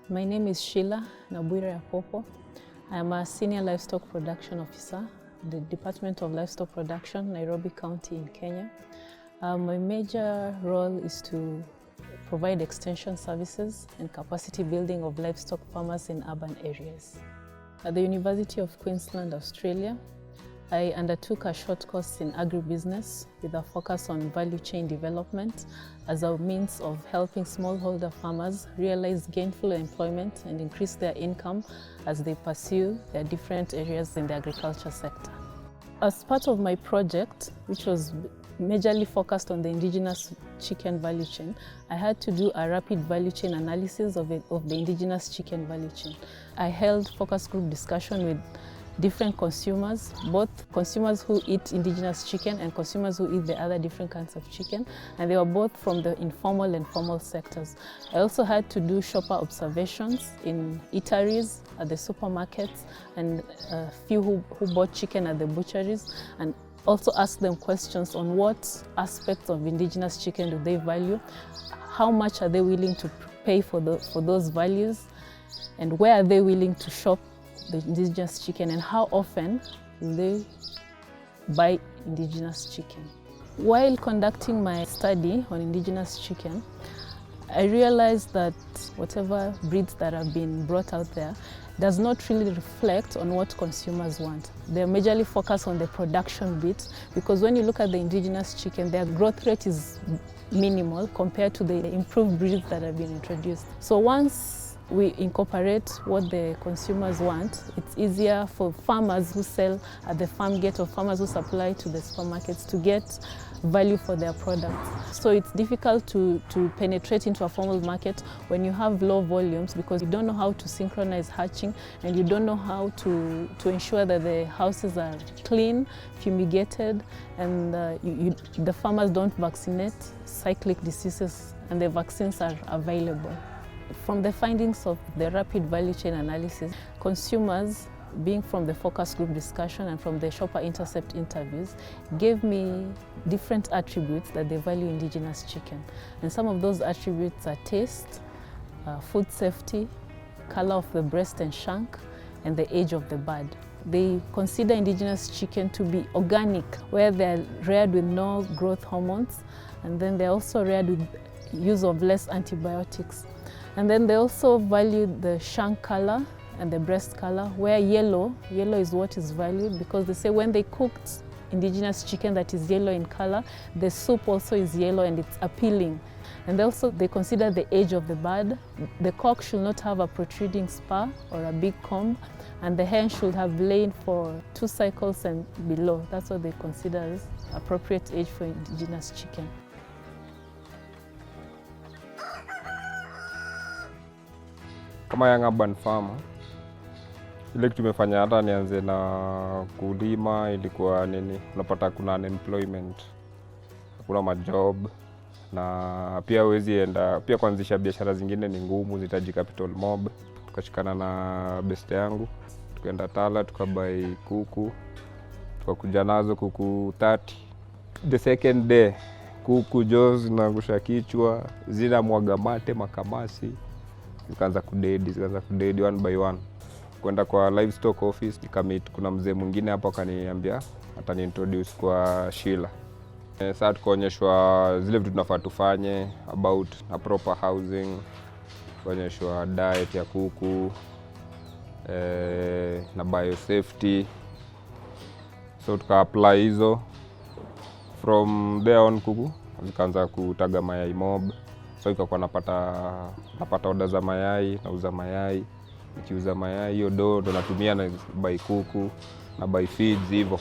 My name is Sheila Nabuira-Yapopo. I am a Senior Livestock Production Officer, the Department of Livestock Production, Nairobi County in Kenya. My major role is to provide extension services and capacity building of livestock farmers in urban areas. At the University of Queensland, Australia, I undertook a short course in agribusiness with a focus on value chain development as a means of helping smallholder farmers realize gainful employment and increase their income as they pursue their different areas in the agriculture sector. As part of my project, which was majorly focused on the indigenous chicken value chain, I had to do a rapid value chain analysis of the indigenous chicken value chain. I held focus group discussion with different consumers, both consumers who eat indigenous chicken and consumers who eat the other different kinds of chicken, and they were both from the informal and formal sectors. I also had to do shopper observations in eateries, at the supermarkets, and a few who bought chicken at the butcheries, and also ask them questions on what aspects of indigenous chicken do they value, how much are they willing to pay for those values, and where are they willing to shop the indigenous chicken, and how often will they buy indigenous chicken. While conducting my study on indigenous chicken, I realized that whatever breeds that have been brought out there does not really reflect on what consumers want. They're majorly focused on the production bit, because when you look at the indigenous chicken, their growth rate is minimal compared to the improved breeds that have been introduced. So once we incorporate what the consumers want, it's easier for farmers who sell at the farm gate or farmers who supply to the supermarkets to get value for their products. So it's difficult to penetrate into a formal market when you have low volumes, because you don't know how to synchronize hatching, and you don't know how to ensure that the houses are clean, fumigated, and the farmers don't vaccinate cyclic diseases, and the vaccines are available. From the findings of the rapid value chain analysis, consumers, being from the focus group discussion and from the shopper intercept interviews, gave me different attributes that they value indigenous chicken. And some of those attributes are taste, food safety, color of the breast and shank, and the age of the bird. They consider indigenous chicken to be organic, where they're reared with no growth hormones, and then they're also reared with use of less antibiotics. And then they also value the shank color and the breast color, where yellow is what is valued, because they say when they cooked indigenous chicken that is yellow in color, the soup also is yellow and it's appealing. And they consider the age of the bird. The cock should not have a protruding spur or a big comb, and the hen should have lain for 2 cycles and below. That's what they consider as appropriate age for indigenous chicken. Kama young urban farmer, ile kitu tumefanya hata nianze na kulima ilikuwa nini, unapata kuna unemployment, hakuna majob, na pia pia kuanzisha biashara zingine ni ngumu, zinahitaji capital mob. Tukashikana na best yangu, tukaenda Tala, tukabai kuku, tukakuja nazo kuku 30. The second day, kuku jaws zinaangusha kichwa, zina mwaga mate, makamasi. Zikaanza kudedi one by one. Kwenda kwa livestock office, nikamit kuna mzee mwingine hapo akaniambia ataniintroduce kwa Sheila. Sasa tukaonyeshwa zile vitu tunafaa tufanye about a proper housing, kuonyeshwa diet ya kuku, na biosafety. So tuka-apply hizo. From there on kuku zikaanza kutaga mayai mob. So ikakuwa napata order za mayai, nauza mayai. Nikiuza mayai hiyo ndo natumia na buy kuku na buy feeds hivyo.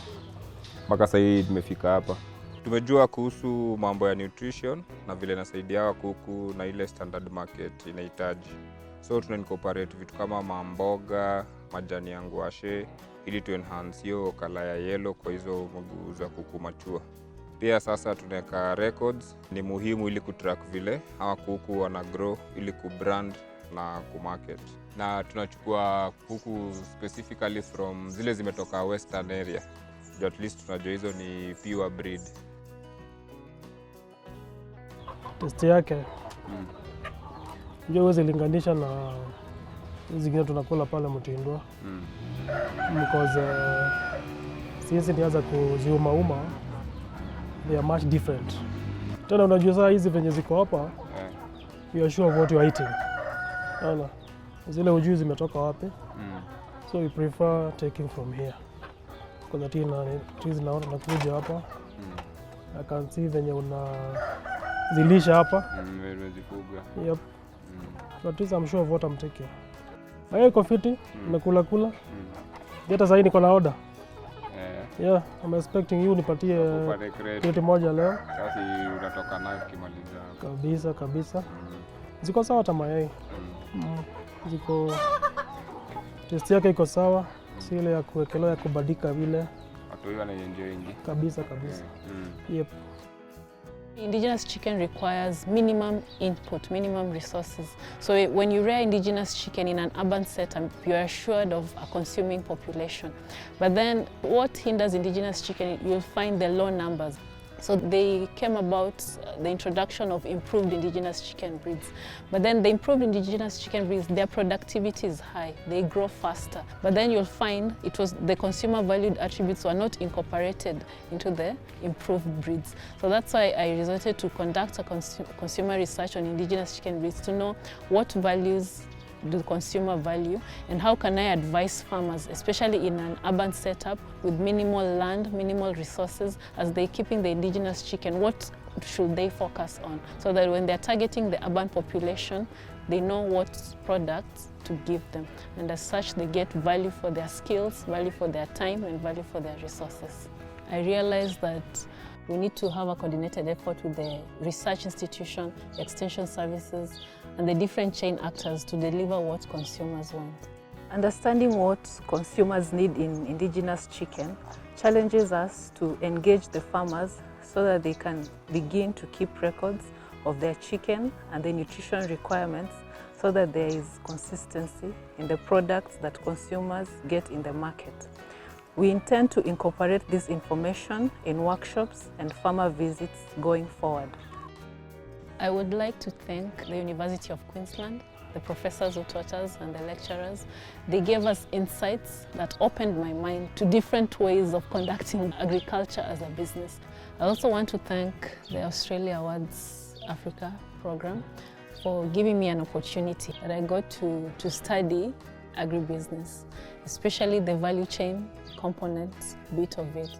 Mpaka sasa hii tumefika hapa. Tumejua kuhusu mambo ya nutrition na vile nasaidia kuku na ile standard market inahitaji. So tuna incorporate vitu kama mamboga, majani ya ngwashe ili tu enhance hiyo kala ya yellow kwa hizo mguu za kuku machua. Pia sasa tunaweka records, ni muhimu ili kutrack vile hawa kuku wana grow ili kubrand na kumarket. Na tunachukua kuku specifically from zile zimetoka western area. At least tunajua hizo ni pure breed. Test yake. Ndio huwezi linganisha na Hizi zingine tunakula pale Mtindwa. Because sisi nianza kuziuma, they are much different. Tena unajua saa hizi venye ziko hapa, you are sure of what you are eating. Ana, zile ujuzi zimetoka wapi? So we prefer taking from here. Kuna tizi naona nakuja hapa. I can see venye unazilisha hapa. Zifuga. Yep. But this I'm sure of what I'm taking. Haya iko fiti, nakula. Hata sasa niko na order. Yeah, I'm expecting you nipatie kreti moja leo. Sasa unatoka nayo kimaliza. Kabisa. Ziko sawa hata mayai. Ziko test yake iko sawa, si ile ya kuwekelewa ya kubadika vile. Watu hiyo wanaenjoy ingi. Kabisa. Yep. Indigenous chicken requires minimum input, minimum resources. So when you rear indigenous chicken in an urban setup, you are assured of a consuming population. But then what hinders indigenous chicken, you'll find the low numbers. So they came about the introduction of improved indigenous chicken breeds. But then the improved indigenous chicken breeds, their productivity is high, they grow faster. But then you'll find it was the consumer valued attributes were not incorporated into the improved breeds. So that's why I resorted to conduct a consumer research on indigenous chicken breeds to know what values do the consumer value and how can I advise farmers, especially in an urban setup with minimal land, minimal resources, as they're keeping the indigenous chicken, what should they focus on so that when they're targeting the urban population, they know what products to give them. And as such, they get value for their skills, value for their time, and value for their resources. I realized that we need to have a coordinated effort with the research institution, extension services, and the different chain actors to deliver what consumers want. Understanding what consumers need in indigenous chicken challenges us to engage the farmers so that they can begin to keep records of their chicken and the nutrition requirements so that there is consistency in the products that consumers get in the market. We intend to incorporate this information in workshops and farmer visits going forward. I would like to thank the University of Queensland, the professors who taught us and the lecturers. They gave us insights that opened my mind to different ways of conducting agriculture as a business. I also want to thank the Australia Awards Africa program for giving me an opportunity that I got to study agribusiness, especially the value chain component bit of it.